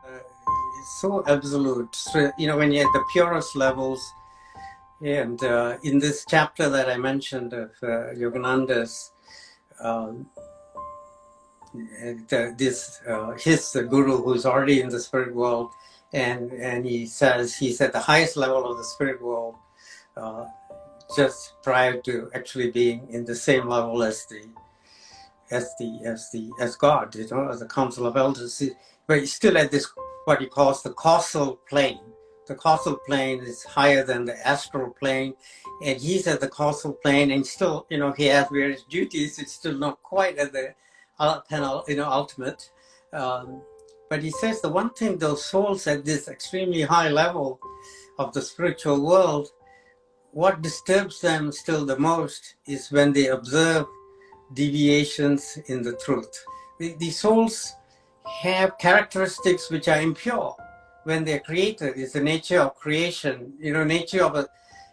is so absolute. So, when you're at the purest levels, and in this chapter that I mentioned of Yogananda's, his guru who's already in the spirit world, and he says he's at the highest level of the spirit world, just prior to actually being in the same level as God, as the Council of Elders, but he's still at this what he calls the causal plane. The causal plane is higher than the astral plane, and he's at the causal plane, and still, he has various duties. It's still not quite at the ultimate. But he says the one thing those souls at this extremely high level of the spiritual world, what disturbs them still the most is when they observe deviations in the truth. The souls have characteristics which are impure when they're created. It's the nature of creation, nature of a,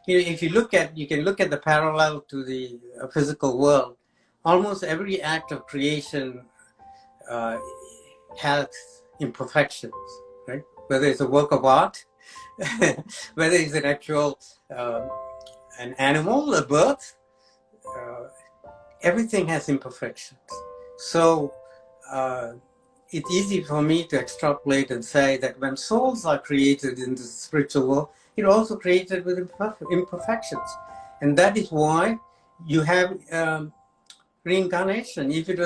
if you can look at the parallel to the physical world. Almost every act of creation has imperfections, right? Whether it's a work of art, whether it's an actual, an animal, a birth, everything has imperfections. So it's easy for me to extrapolate and say that when souls are created in the spiritual world, it also created with imperfections. And that is why you have reincarnation. If it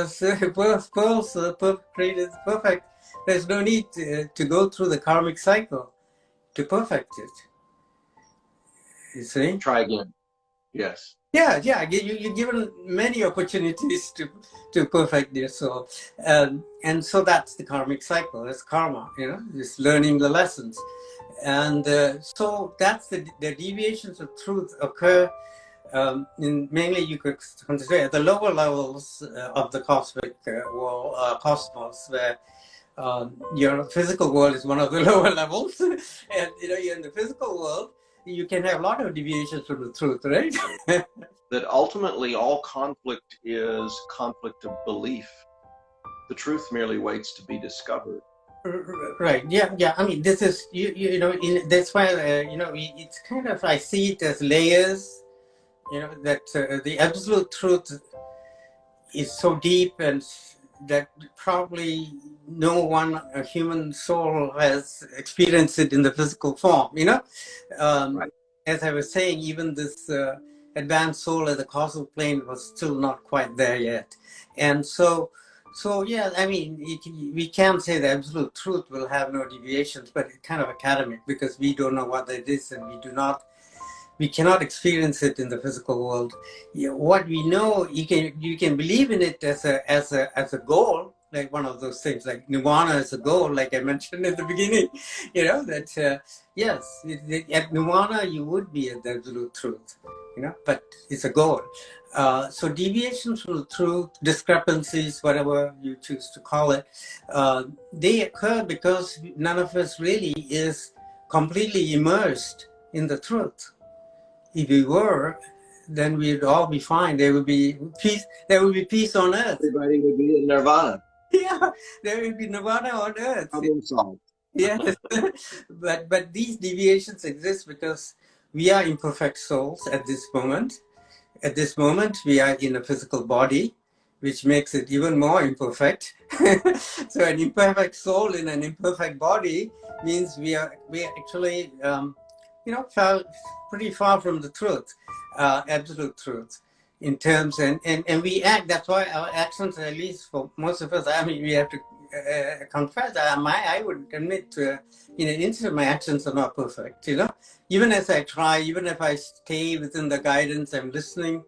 was pearls created perfect, there's no need to go through the karmic cycle to perfect it. You see? Try again. Yes. Yeah. You're given many opportunities to perfect your soul. And so that's the karmic cycle. That's karma, just learning the lessons. And so that's the deviations of truth occur mainly you could consider at the lower levels of the cosmic world, cosmos, where your physical world is one of the lower levels. And you're in the physical world, you can have a lot of deviations from the truth, right? That ultimately all conflict is conflict of belief. The truth merely waits to be discovered. Right. Yeah. I mean, this is that's why it's kind of, I see it as layers. That the absolute truth is so deep, and that probably no one human soul has experienced it in the physical form. Right. As I was saying, even this advanced soul at the causal plane was still not quite there yet. And so yeah, I mean, we can say the absolute truth will have no deviations, but it's kind of academic because we don't know what that is, and we cannot experience it in the physical world. What we know, you can believe in it as a goal, like one of those things, like nirvana as a goal, like I mentioned at the beginning. That yes, at nirvana you would be at the absolute truth. But it's a goal. So deviations from the truth, discrepancies, whatever you choose to call it, they occur because none of us really is completely immersed in the truth. If we were, then we'd all be fine. There would be peace. There would be peace on earth. Everybody would be in nirvana. Yeah, there would be nirvana on earth. Problem solved. Yes, but these deviations exist because we are imperfect souls at this moment. At this moment, we are in a physical body, which makes it even more imperfect. So an imperfect soul in an imperfect body means we are actually pretty far from the truth, absolute truth, in terms, and we act. That's why our actions, at least for most of us, I mean, we have to confess. I would admit to in an instant my actions are not perfect. Even as I try, even if I stay within the guidance, I'm listening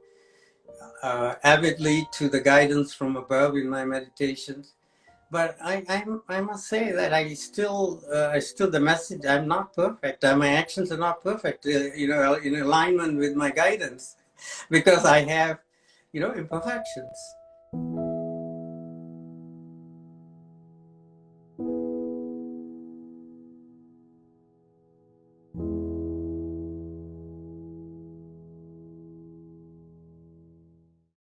avidly to the guidance from above in my meditations. But I must say that I still the message, I'm not perfect. My actions are not perfect, in alignment with my guidance, because I have, imperfections.